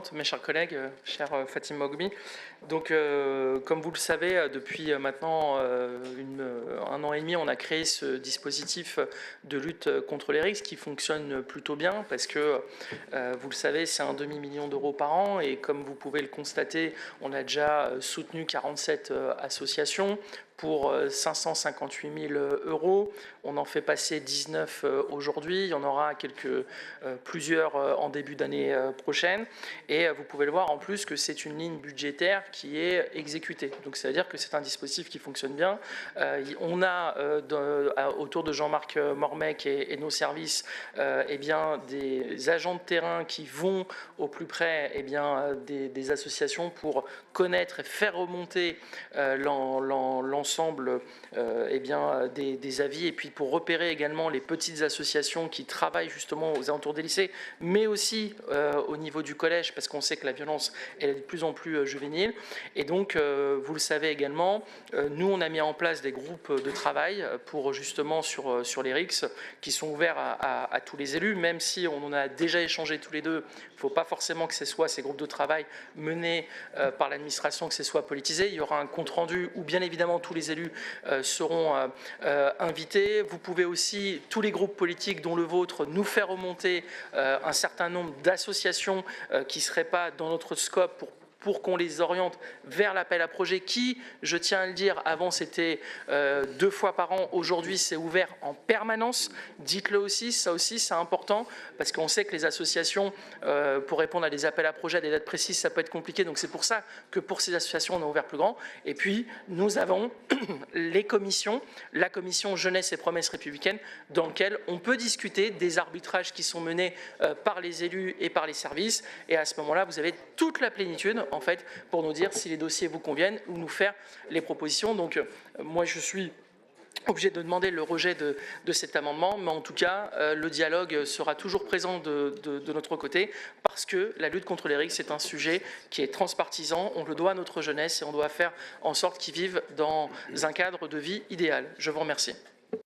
Présidente, mes chers collègues, chère Fatima Mogmi. Donc, comme vous le savez, depuis maintenant un an et demi, on a créé ce dispositif de lutte contre les risques qui fonctionne plutôt bien parce que, vous le savez, c'est un demi-million d'euros par an et comme vous pouvez le constater, on a déjà soutenu 47 associations pour 558 000 euros. On en fait passer 19 aujourd'hui. Il y en aura plusieurs en début d'année prochaine. Et vous pouvez le voir en plus que c'est une ligne budgétaire qui est exécutée. Donc ça veut dire que c'est un dispositif qui fonctionne bien. On a autour de Jean-Marc Mormec et nos services eh bien, des agents de terrain qui vont au plus près eh bien, des associations pour connaître et faire remonter l'ensemble eh bien, des avis et puis pour repérer également les petites associations qui travaillent justement aux alentours des lycées, mais aussi au niveau du collège, parce qu'on sait que la violence elle est de plus en plus juvénile. Et donc, vous le savez également, nous, on a mis en place des groupes de travail pour justement sur les RICS qui sont ouverts à tous les élus, même si on en a déjà échangé tous les deux. Il ne faut pas forcément que ce soit ces groupes de travail menés par l'administration, que ce soit politisé. Il y aura un compte-rendu où, bien évidemment, tous les élus seront invités. Vous pouvez aussi, tous les groupes politiques, dont le vôtre, nous faire remonter un certain nombre d'associations qui ne seraient pas dans notre scope pour qu'on les oriente vers l'appel à projet qui, je tiens à le dire, avant c'était 2 fois par an, aujourd'hui c'est ouvert en permanence. Dites-le aussi, ça aussi c'est important, parce qu'on sait que les associations, pour répondre à des appels à projets, à des dates précises, ça peut être compliqué, donc c'est pour ça que pour ces associations on a ouvert plus grand. Et puis nous avons les commissions, la commission jeunesse et promesses républicaines, dans laquelle on peut discuter des arbitrages qui sont menés par les élus et par les services, et à ce moment-là vous avez toute la plénitude en fait, pour nous dire si les dossiers vous conviennent ou nous faire les propositions. Donc, moi, je suis obligé de demander le rejet de cet amendement, mais en tout cas, le dialogue sera toujours présent de notre côté, parce que la lutte contre les risques, c'est un sujet qui est transpartisan, on le doit à notre jeunesse et on doit faire en sorte qu'ils vivent dans un cadre de vie idéal. Je vous remercie.